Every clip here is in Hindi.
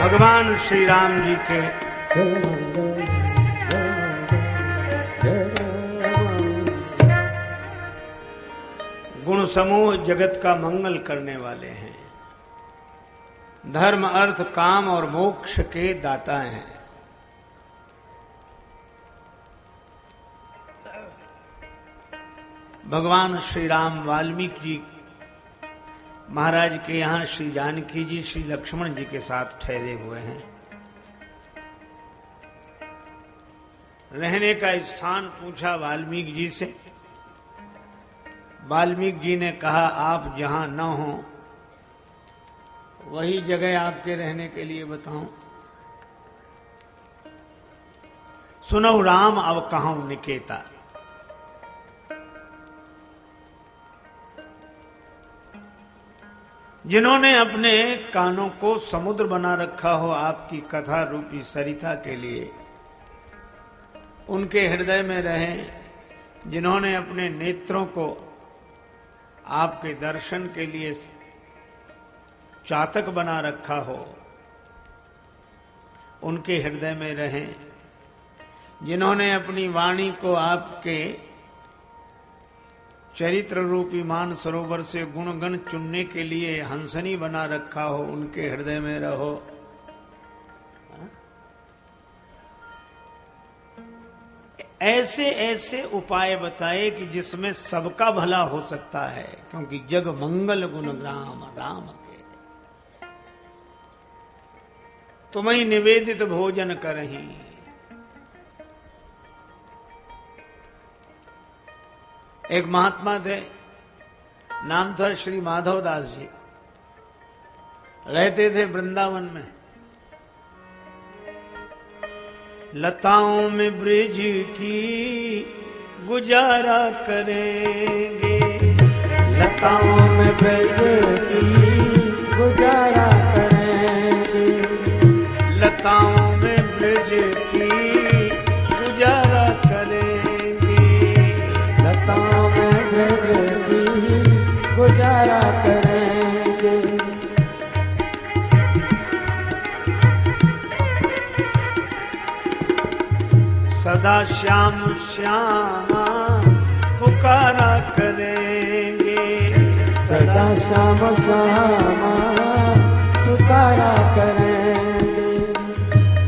भगवान श्री राम जी के गुण समूह जगत का मंगल करने वाले हैं। धर्म अर्थ काम और मोक्ष के दाता हैं। भगवान श्री राम वाल्मीकि जी महाराज के यहाँ श्री जानकी जी श्री लक्ष्मण जी के साथ ठहरे हुए हैं। रहने का स्थान पूछा वाल्मीकि जी से। वाल्मीकि जी ने कहा आप जहां न हो वही जगह आपके रहने के लिए बताऊं। सुनो राम अब कहूं निकेता। जिन्होंने अपने कानों को समुद्र बना रखा हो आपकी कथा रूपी सरिता के लिए, उनके हृदय में रहें। जिन्होंने अपने नेत्रों को आपके दर्शन के लिए चातक बना रखा हो, उनके हृदय में रहें। जिन्होंने अपनी वाणी को आपके चरित्र रूपी मान सरोवर से गुणगण चुनने के लिए हंसनी बना रखा हो, उनके हृदय में रहो। ऐसे ऐसे उपाय बताए कि जिसमें सबका भला हो सकता है, क्योंकि जग मंगल गुण राम राम के। तुम्हें निवेदित भोजन करही। एक महात्मा थे, नाम था श्री माधव दास जी। रहते थे वृंदावन में। लताओं में ब्रिज की गुजारा करेंगे, लताओं में ब्रिज की गुजारा करेंगे, लताओं में ब्रिज की गुजारा करेंगे, लताओं में ब्रिज की गुजारा करेंगे। सदा श्याम श्यामा पुकारा करेंगे, सदा श्याम श्यामा पुकारा करेंगे।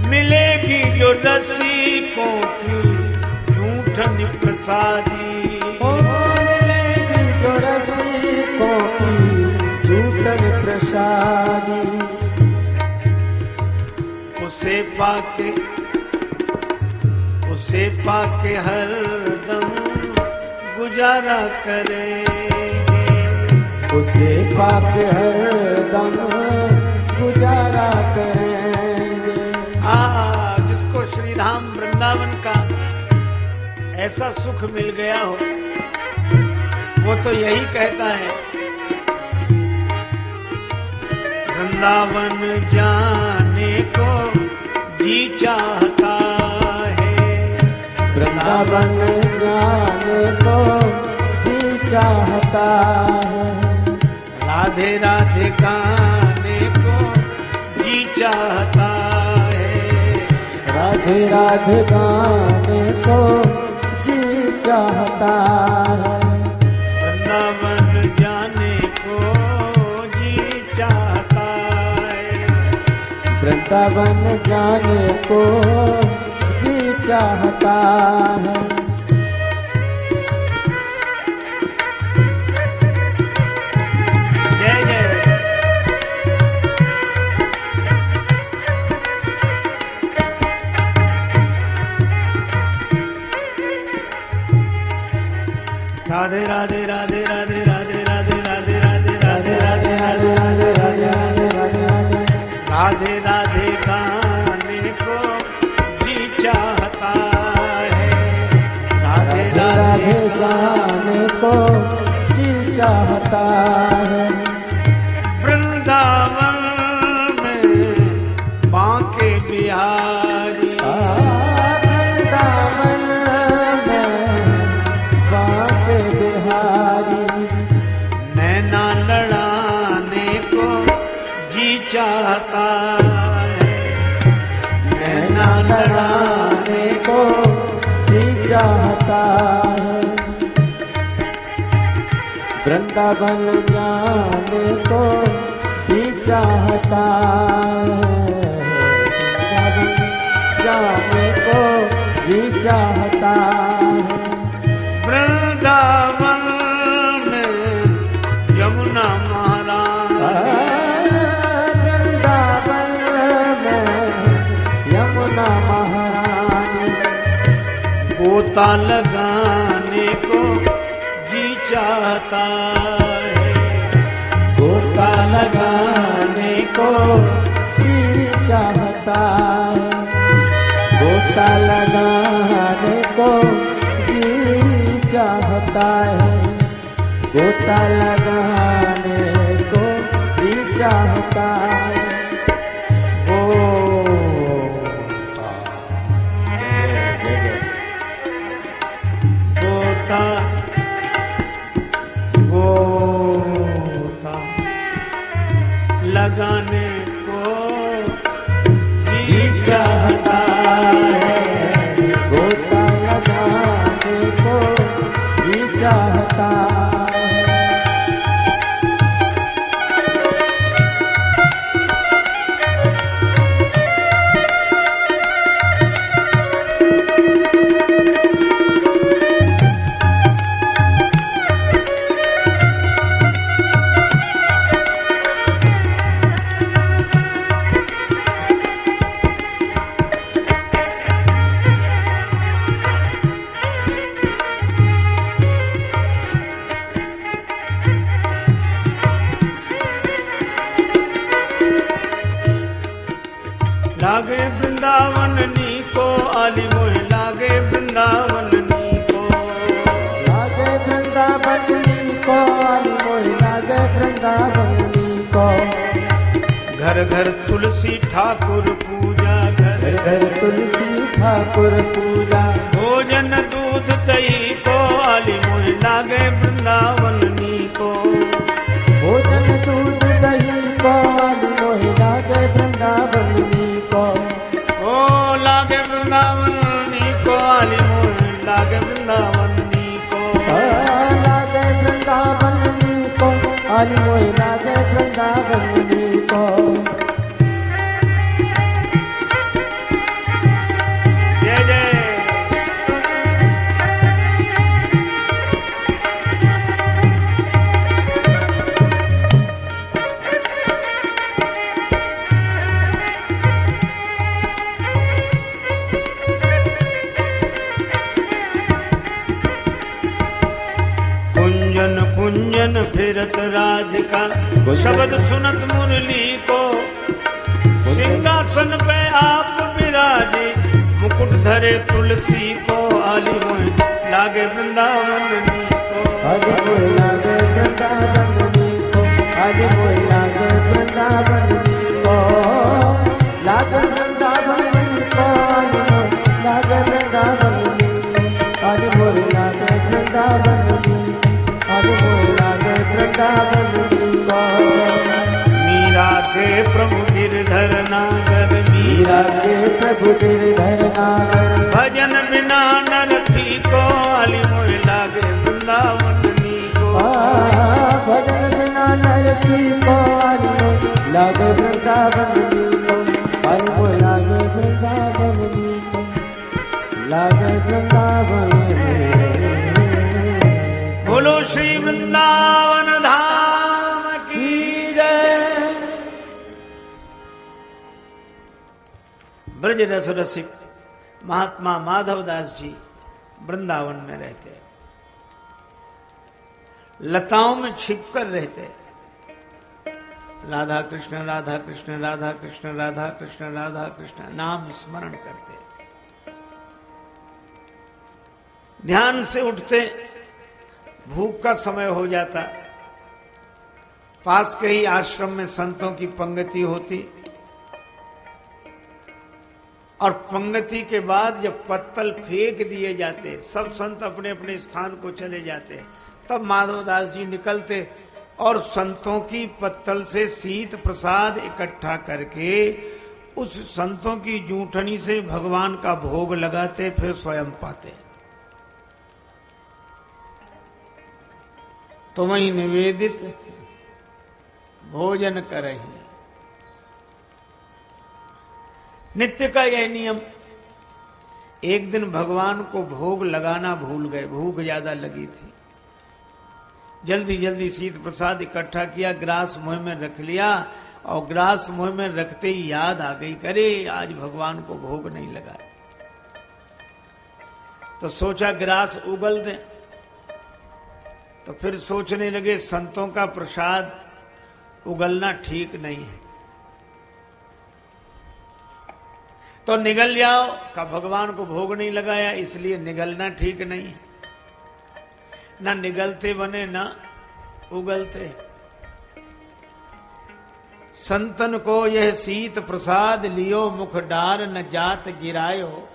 मिलेगी जो रसिकों की झूठन प्रसादी, मिलेगी जो रसिकों की झूठन प्रसादी। उसे पाके हरदम गुजारा करेंगे, उसे पाके हरदम गुजारा करेंगे। जिसको श्री धाम वृंदावन का ऐसा सुख मिल गया हो, वो तो यही कहता है वृंदावन जाने को जी चाहता है, वृंदावन जाने को जी चाहता है। राधे राधे गाने को जी चाहता है, राधे राधे गाने को जी चाहता है। वृंदावन जाने को जी चाहता है, वृंदावन जाने को जी चाहता है। जय जय। राधे राधे राधे राधे राधे राधे राधे राधे राधे राधे राधे राधे राधे राधे राधे राधे गाने को जी चाहता है, राधे राधे गाने को जी चाहता है। वृंदावन में बांके बिहारी, वृंदावन में बांके बिहारी। नैना लड़ाने को जी चाहता है, लड़ाने को जी चाहता है। वृंदावन जाने को जी चाहता है। वृंदावन जाने को जी चाहता है। वृंदावन में यमुना महारानी, वृंदावन में यमुना महारानी गोता लगाने को जी चाहता है। गोता लगाने को जी चाहता है। गोता लगाने को जी चाहता है। गोता लगाने को जी चाहता है। गोता गोता लगाने को जी चाहता है। गोता लगाने को जी चाहता है। लागे वृंदावन नी को आली मोहे, लागे वृंदावन नी को, लागे वृंदावन नी को आली मोहे, लागे वृंदावन नी को। घर घर तुलसी ठाकुर पूजा, घर घर तुलसी ठाकुर पूजा। भोजन दूध दही को आली मोहे, लागे वृंदावन नी को। भोजन दूध दही को आली मोहे, लागे वृंदावन नी को। ओ लागे वृंदावन नी को आली मोहे, लागे वृंदावन नी को। लागे वृंदावन नी को आली मोहे, लागे वृंदावन नी को। जय जय। कुंजन कुंजन फिरत राधिका, शब्द सुनत मुरली को। सिंहासन पे आप विराजे, मुकुट धरे तुलसी को। आली मोहे लागे वृंदावन नी को। आली मोहे लागे वृंदावन नी को। आली मोहे लागे वृंदावन नी को। लागे वृंदावन नी को। आली मोहे लागे वृंदावन नी को। आली मोहे लागे वृंदावन नी को। आली मोहे लागे वृंदावन नी को। मीरा के प्रभु गिरधर नागर, मीरा के प्रभु गिरधर नागर। भजन बिना नर ठीको। आली मोहे लागे वृंदावन नी को। भजन बिना नर ठीको। आली मोहे लागे वृंदावन नी को। आली मोहे लागे वृंदावन नी को। लागे वृंदावन नी। बोलो श्री वृंदावन धाम की जय। ब्रज रस रसिक महात्मा माधवदास जी वृंदावन में रहते, लताओं में छिपकर रहते। राधा कृष्ण राधा कृष्ण राधा कृष्ण राधा कृष्ण राधा कृष्ण नाम स्मरण करते। ध्यान से उठते, भूख का समय हो जाता, पास के ही आश्रम में संतों की पंक्ति होती और पंक्ति के बाद जब पत्तल फेंक दिए जाते, सब संत अपने अपने स्थान को चले जाते, तब माधवदास जी निकलते और संतों की पत्तल से शीत प्रसाद इकट्ठा करके उस संतों की जूठनी से भगवान का भोग लगाते, फिर स्वयं पाते। तो वही निवेदित भोजन करही। नित्य का यह नियम। एक दिन भगवान को भोग लगाना भूल गए, भूख ज्यादा लगी थी। जल्दी जल्दी शीत प्रसाद इकट्ठा किया, ग्रास मुंह में रख लिया, और ग्रास मुंह में रखते ही याद आ गई, अरे आज भगवान को भोग नहीं लगाया। तो सोचा ग्रास उगल दें। तो फिर सोचने लगे संतों का प्रसाद उगलना ठीक नहीं है, तो निगल जाओ। का भगवान को भोग नहीं लगाया, इसलिए निगलना ठीक नहीं है। ना निगलते बने ना उगलते। संतन को यह शीत प्रसाद लियो, मुख डार न जात गिरायो।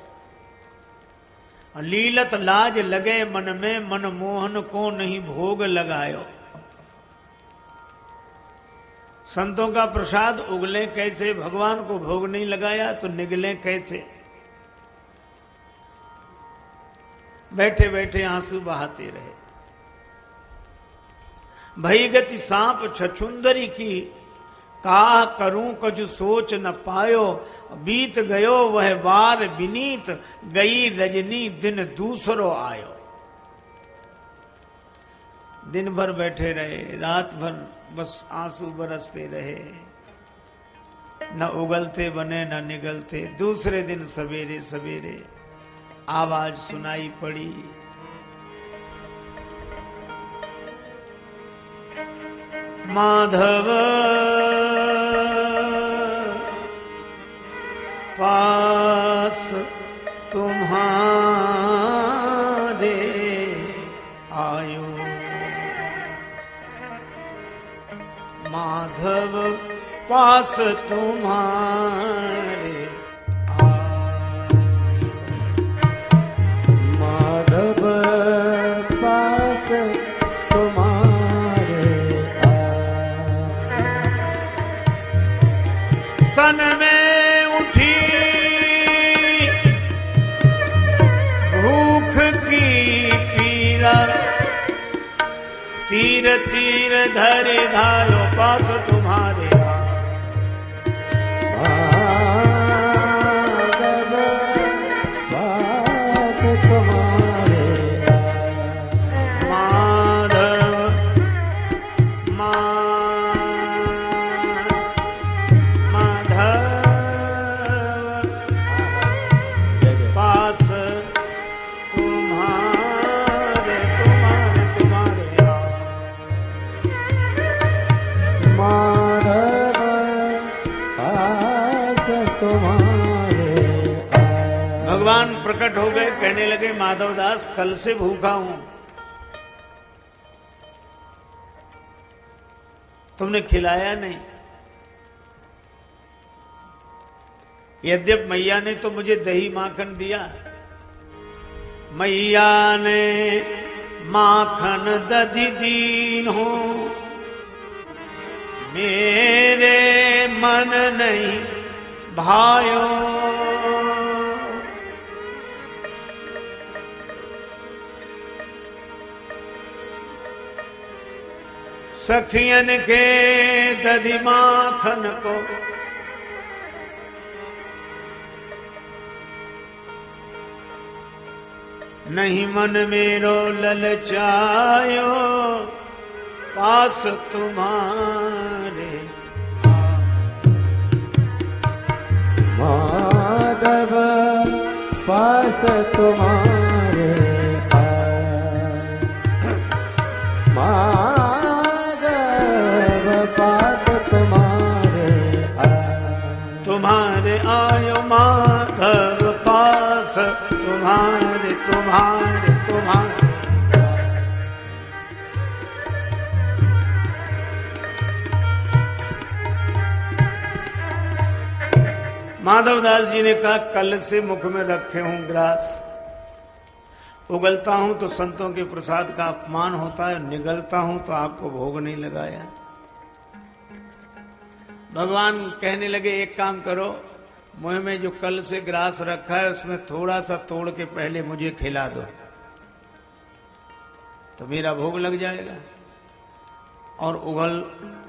लीलत लाज लगे मन में, मन मोहन को नहीं भोग लगायो। संतों का प्रसाद उगले कैसे, भगवान को भोग नहीं लगाया तो निगले कैसे। बैठे बैठे आंसू बहाते रहे। भई गति सांप छछुंदरी की, काह करूं कछु सोच न पायो। बीत गयो वह वार विनीत, गई रजनी दिन दूसरो आयो। दिन भर बैठे रहे, रात भर बस आंसू बरसते रहे, न उगलते बने न निगलते। दूसरे दिन सवेरे सवेरे आवाज सुनाई पड़ी, माधव पास तुम्हारे आयो। माधव पास तुम्हारे आयो। माधव पास तुम्हारे आयो। तन में उठी भूख की पीरा, तीर तीर धरे धारो पास तुम्हारे माधव पास तुम्हारे माधव माधव पास तुम्हारे तुम्हारे तुम्हारे माधव पास तुम्हारे भगवान प्रकट हो गए, कहने लगे माधवदास कल से भूखा हूं, तुमने खिलाया नहीं। यद्यप मैया ने तो मुझे दही माखन दिया, मैया ने माखन दधी दीन हो, मेरे मन नहीं भायो। सखियन के दधी माखन को नहीं मन मेरो ललचायो, पास तुम्हारे माधव पास तुम्हारे माधव पास तुम्हारे तुम्हारे आयो। माधव पास तुम्हारे तुम्हारे तुम्हारे। माधवदास जी ने कहा कल से मुख में रखे हूं ग्रास, उगलता हूं तो संतों के प्रसाद का अपमान होता है, निगलता हूं तो आपको भोग नहीं लगाया। भगवान कहने लगे एक काम करो, मुंह में जो कल से ग्रास रखा है उसमें थोड़ा सा तोड़ के पहले मुझे खिला दो, तो मेरा भोग लग जाएगा और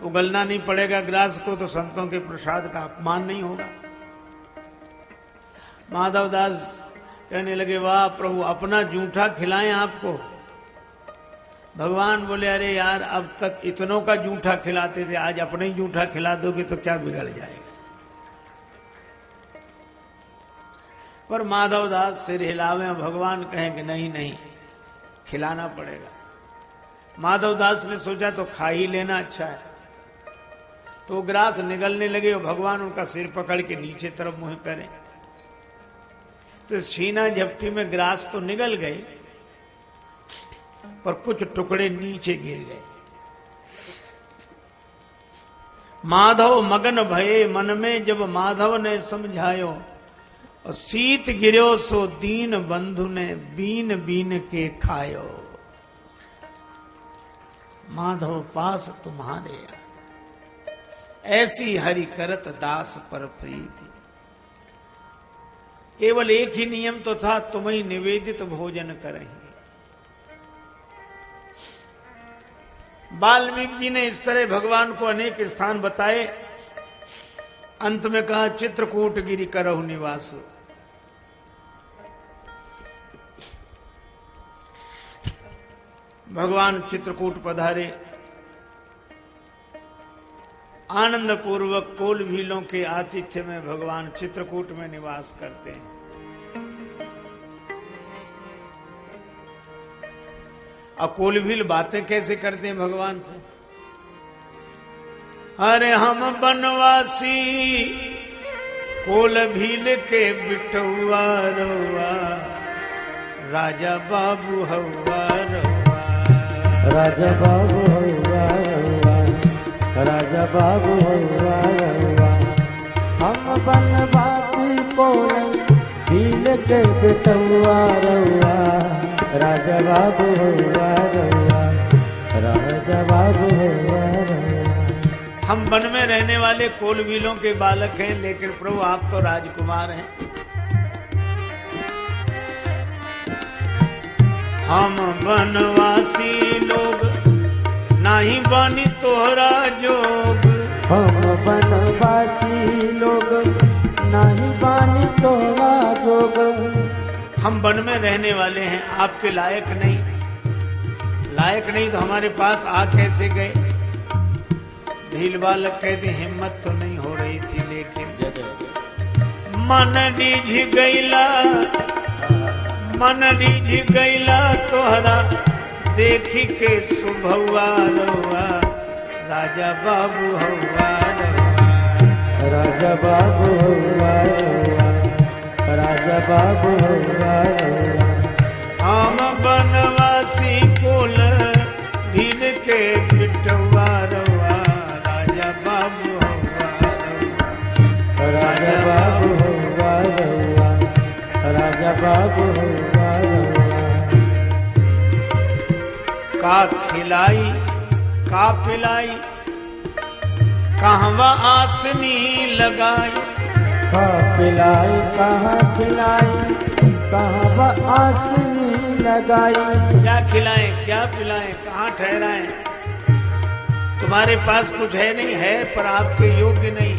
उगलना नहीं पड़ेगा ग्रास को, तो संतों के प्रसाद का अपमान नहीं होगा। माधव दास कहने लगे, वाह प्रभु, अपना जूठा खिलाएं आपको। भगवान बोले, अरे यार, अब तक इतनों का जूठा खिलाते थे, आज अपने ही जूठा खिला दोगे तो क्या बिगड़ जाएगा। पर माधव दास सिर हिलावे, भगवान कहें कि नहीं नहीं, खिलाना पड़ेगा। माधव दास ने सोचा तो खा ही लेना अच्छा है, तो ग्रास निगलने लगे और भगवान उनका सिर पकड़ के नीचे तरफ मुंह करें, तो छीना झपटी में ग्रास तो निगल गए, पर कुछ टुकड़े नीचे गिर गए। माधव मगन भये मन में, जब माधव ने समझायो, और सीत गिरो सो दीन बंधु ने बीन बीन के खायो। माधव पास तुम्हारे ऐसी हरि करत दास पर प्रीति। केवल एक ही नियम तो था, तुम्हें निवेदित भोजन करेंगे। वाल्मीकि जी ने इस तरह भगवान को अनेक स्थान बताए, अंत में कहा चित्रकूट गिरि करहु निवास। भगवान चित्रकूट पधारे, आनंद पूर्वक कोल भीलों के आतिथ्य में भगवान चित्रकूट में निवास करते हैं। अब कोल भील बातें कैसे करते हैं भगवान से? अरे हम बनवासी कोल भील के बिटुआ रउआ, राजा बाबू हवा रउआ, राजा बाबू हवा रउआ, राजा बाबू हवा रउआ। हम बनवासी कोल भील के बिटुआ रउआ, राजा बाबू हवा रउआ, राजा बाबू हवा रउआ। हम वन में रहने वाले कोलबीलों के बालक हैं, लेकिन प्रभु आप तो राजकुमार हैं। हम बनवासी लोग नहीं बानी तोहरा जोग, हम बनवासी लोग नहीं बानी तोहरा जोग। हम वन में रहने वाले हैं, आपके लायक नहीं, लायक नहीं तो हमारे पास आ कैसे गए? भील बालक कहते हिम्मत तो नहीं हो रही थी, लेकिन मन रिझ गईला, मन रिझ गईला तोहरा देखी के सुभवा रउआ, राजा बाबू हवा रउआ, राजा बाबू हवा रउआ, राजा बाबू हवा रउआ। हम बनवासी कोल भील के बिटुआ रउआ, राजा बाबू हवा रउआ, राजा बाबू हवा रउआ, राजा बाबू हवा रउआ। का खिलाई का पिलाई, कहवा आसनी लगाई, का पिलाई कहाँ खिलाई, कहाँ आसनी लगाई। क्या खिलाएं क्या पिलाएं, कहाँ ठहराएं? तुम्हारे पास कुछ है नहीं, है पर आपके योग्य नहीं।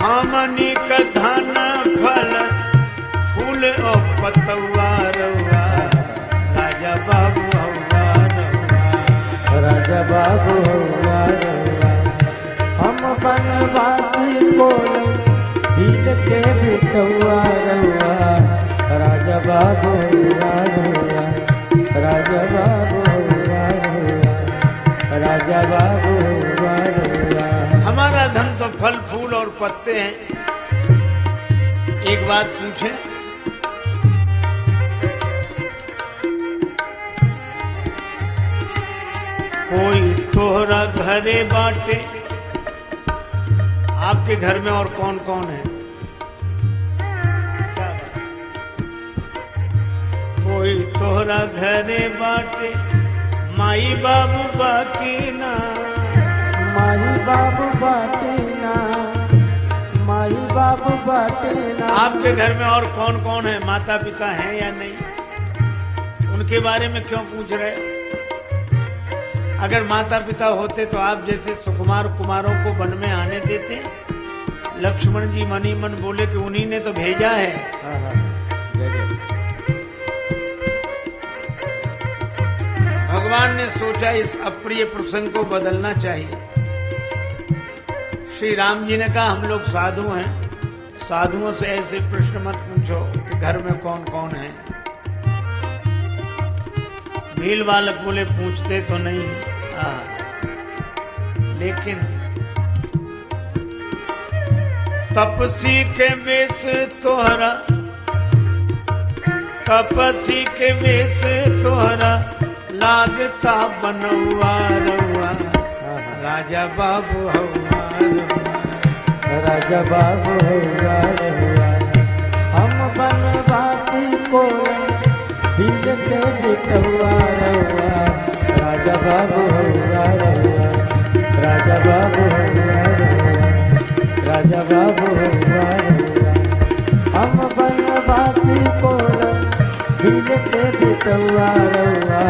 हमनी का धन फल फूल और पतवा रउआ, राजा बाबू हवा रउआ, राजा बाबू हवा रउआ। हम बनवासी कोल भील के बिटुआ रउआ, राजा बाबू हवा रउआ, राजा बाबू हवा रउआ, राजा बाबू हवा रउआ। हमारा धन तो फल फूल और पत्ते हैं। एक बात पूछे, कोई तोहरा घरे बाटे? आपके घर में और कौन कौन है? कोई तोहरा घरे बाटे, माई बाबू बाकी ना, माई बाबू बाटे ना, माई बाबू बाटे ना। आपके घर में और कौन कौन है, माता पिता हैं या नहीं, उनके बारे में क्यों पूछ रहे? अगर माता पिता होते तो आप जैसे सुकुमार कुमारों को वन में आने देते? लक्ष्मण जी मनी मन बोले कि उन्हीं ने तो भेजा है। भगवान ने सोचा इस अप्रिय प्रसंग को बदलना चाहिए। श्री राम जी ने कहा हम लोग साधु हैं, साधुओं से ऐसे प्रश्न मत पूछो कि घर में कौन कौन है। भील बालक बोले पूछते तो नहीं, लेकिन तपसी के वेश तोहरा, तपसी के वेश तोहरा लागता बनौआ रउआ, राजा बाबू हवा राजा बाबू हवा रउआ। हम बनवासी को भील के बिटौआ रउआ, राजा बाबू हवा रउआ, राजा बाबू हवा रउआ, राजा बाबू हवा रउआ। हम बनवासी को भील के बिटौआ रउआ,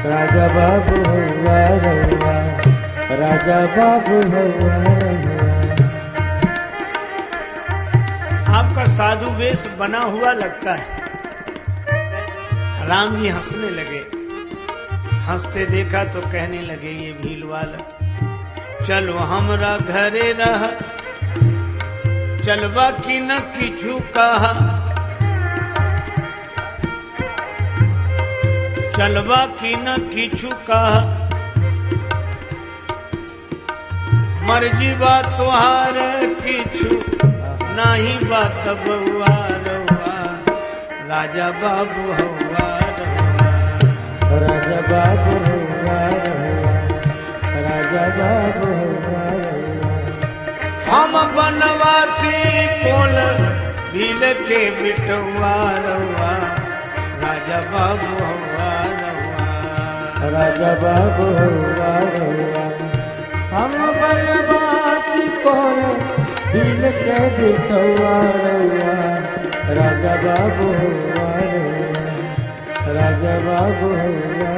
राजा बाबू हवा रउआ, राजा बाबू हवा रउआ। आपका साधु वेश बना हुआ लगता है। राम जी हंसने लगे, हंसते देखा तो कहने लगे ये भील वाला, चलो हमरा घरे रह, चलवा की न किछु कहा, चलवा की न किछु कहा, मर्जी बा तुहार किछु नाही बात बउआ रउआ, राजा बाबू हवा रउआ, राजा बाबू हवा रउआ, राजा बाबू हवा रउआ। हम बनवासी कोल भील के बिटौआ रउआ, राजा बाबू हवा रउआ, राजा बाबू हवा रउआ। हम बनवासी कोल भील के बिटौआ रउआ, राजा बाबू हवा रउआ, राजा बाबू हवा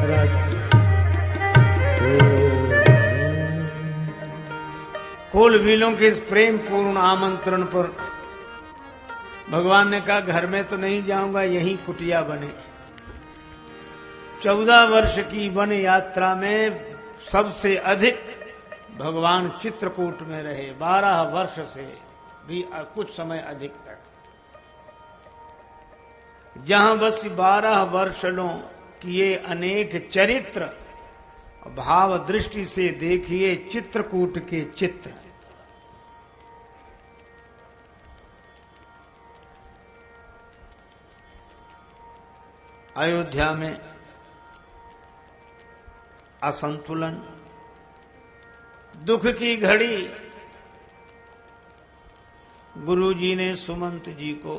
रउआ। कोल भीलों के इस प्रेम पूर्ण आमंत्रण पर भगवान ने कहा घर में तो नहीं जाऊंगा, यहीं कुटिया बने। 14 वर्ष की वन यात्रा में सबसे अधिक भगवान चित्रकूट में रहे, 12 वर्ष से भी कुछ समय अधिक तक। जहां बस 12 वर्षों किए अनेक चरित्र, भाव दृष्टि से देखिए चित्रकूट के चित्र। अयोध्या में असंतुलन, दुख की घड़ी। गुरुजी ने सुमंत जी को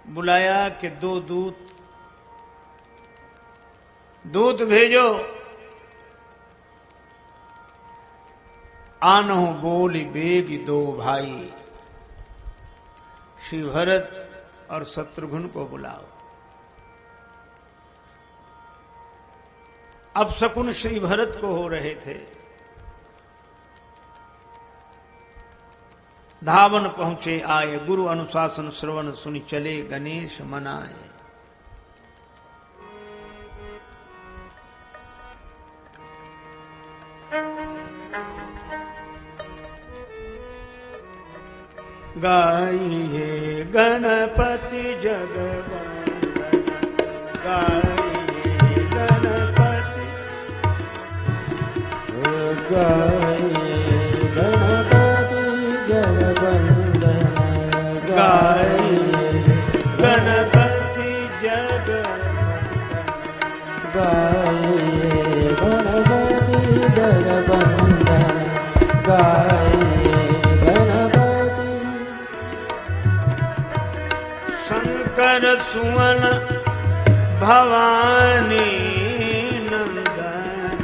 बुलाया कि 2 दूत भेजो, आनो बोली बेग 2 भाई, श्री भरत और शत्रुघ्न को बुलाओ। अब शकुन श्री भरत को हो रहे थे। धावन पहुंचे आए, गुरु अनुशासन श्रवण सुनि चले, गणेश मनाए। गाइए गणपति जगवंदन, गाइए गणपति, गाइए गणपति जगवंदन, गाइए गणपति जगवंदन, गाइए गणपति जगवंदन, गाइए गणपति। शंकर सुवन भवानी नंदन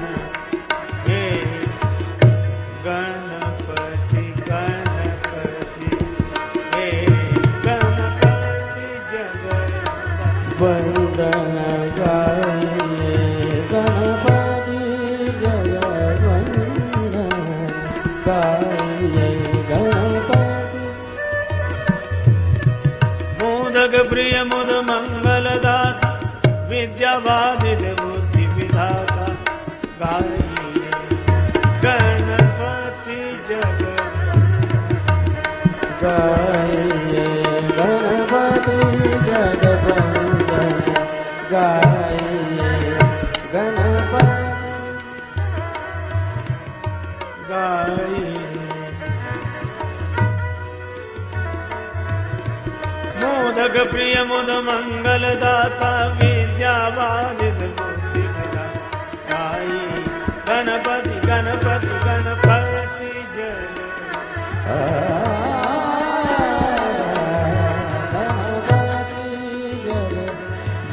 हे गणपति गणपति हे गणपति जगत वंदन गाये गणपति जय वंदन गाये गणपति। मोदक प्रिय मुद मंगलदाता विद्यावादित बुद्धि विधाता गाइए गणपति जगवंदन गाये गणपति जगवंदन गाये गणपति गाइए। मोदक प्रिय मुद मंगलदाता विद्यावादित बुद्धि विधाता गाइए गणपति गणपति गणपति जय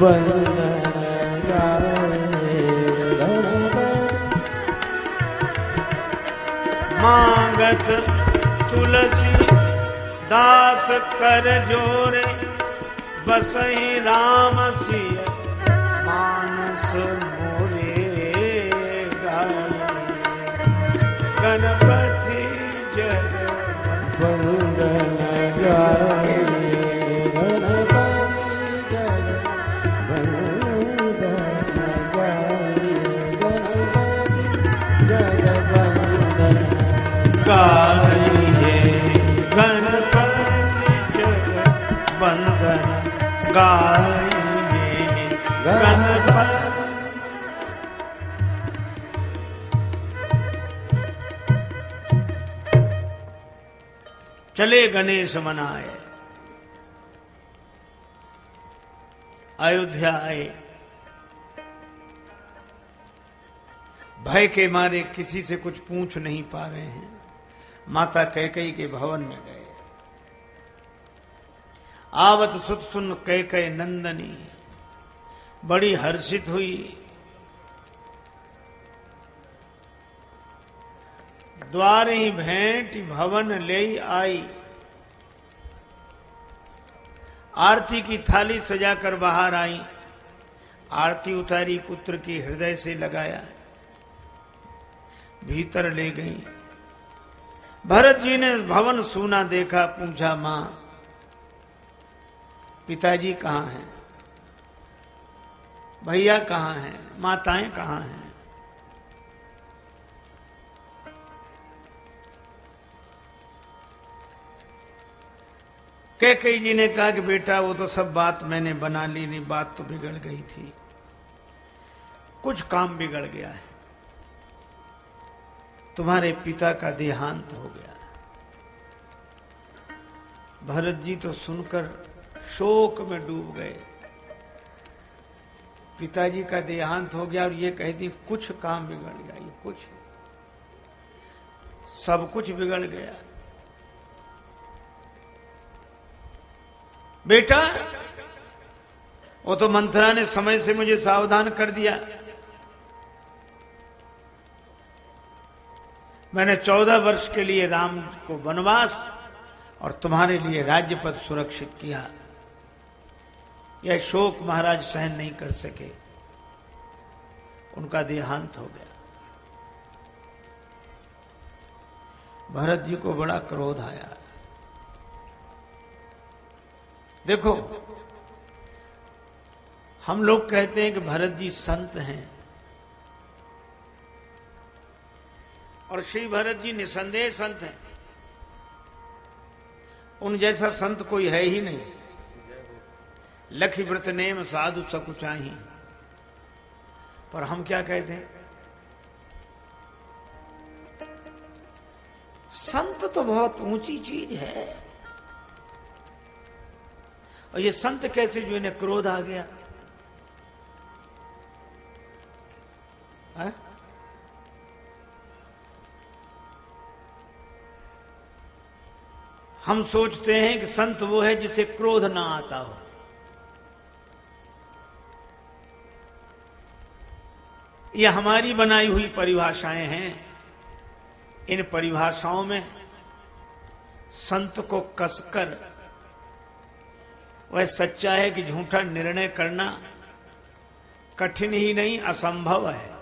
वंदन गाये गणपति। मांगत तुलसी दास कर जोरे बसहि राम सिय मानस मोरे गाये गणपति जगवंदन वंदन गाये गणपति जगवंदन गाये गणपति जगवंदन गाइए गणपति जगवंदन गाइए गणपति। चले गणेश मनाए अयोध्या आए। भय के मारे किसी से कुछ पूछ नहीं पा रहे हैं। माता कैकेयी के भवन में गए। आवत सुत सुन कैकेयी नंदनी बड़ी हर्षित हुई। द्वारे ही भेंट भवन ले आई। आरती की थाली सजाकर बाहर आई। आरती उतारी, पुत्र की हृदय से लगाया, भीतर ले गई। भरत जी ने भवन सूना देखा, पूछा मां पिताजी कहां हैं, भैया कहां हैं, माताएं कहां हैं। कैकेयी जी ने कहा कि बेटा वो तो सब बात मैंने बना ली, नहीं बात तो बिगड़ गई थी, कुछ काम बिगड़ गया है। तुम्हारे पिता का देहांत हो गया। भरत जी तो सुनकर शोक में डूब गए। पिताजी का देहांत हो गया और ये कहती कुछ काम बिगड़ गया, ये कुछ सब कुछ बिगड़ गया। बेटा वो तो मंथरा ने समय से मुझे सावधान कर दिया। मैंने 14 वर्ष के लिए राम को वनवास और तुम्हारे लिए राज्य पद सुरक्षित किया। यह शोक महाराज सहन नहीं कर सके, उनका देहांत हो गया। भरत जी को बड़ा क्रोध आया। देखो, हम लोग कहते हैं कि भरत जी संत हैं और श्री भरत जी निसंदेह संत हैं। उन जैसा संत कोई है ही नहीं। लखी व्रत नेम साधु सकुचाही। पर हम क्या कहते हैं, संत तो बहुत ऊंची चीज है। और ये संत कैसे जो इन्हें क्रोध आ गया है? हम सोचते हैं कि संत वो है जिसे क्रोध ना आता हो। ये हमारी बनाई हुई परिभाषाएं हैं। इन परिभाषाओं में संत को कसकर वह सच्चा है कि झूठा निर्णय करना कठिन ही नहीं असंभव है।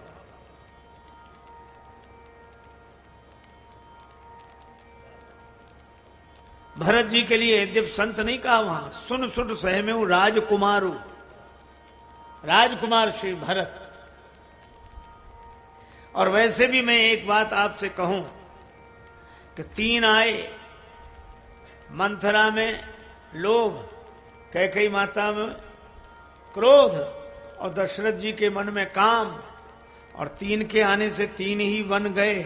भरत जी के लिए यद्यप संत नहीं कहा वहां, सुन सुट सहमेऊ राजकुमारू, राजकुमार श्री भरत। और वैसे भी मैं एक बात आपसे कहूं कि 3 आए, मंथरा में लोभ, कैकेयी माता में क्रोध और दशरथ जी के मन में काम, और 3 के आने से 3 ही बन गए,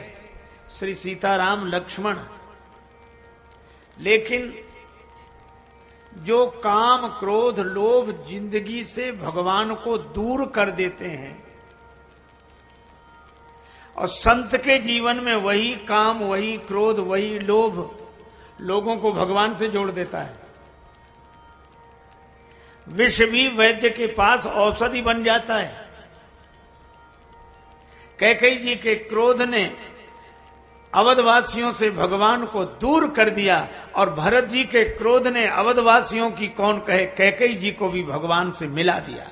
श्री सीताराम लक्ष्मण। लेकिन जो काम क्रोध लोभ जिंदगी से भगवान को दूर कर देते हैं, और संत के जीवन में वही काम वही क्रोध वही लोभ लोगों को भगवान से जोड़ देता है। विष भी वैद्य के पास औषधि बन जाता है। कैकेयी जी के क्रोध ने अवधवासियों से भगवान को दूर कर दिया, और भरत जी के क्रोध ने अवधवासियों की कौन कहे कैकेयी जी को भी भगवान से मिला दिया।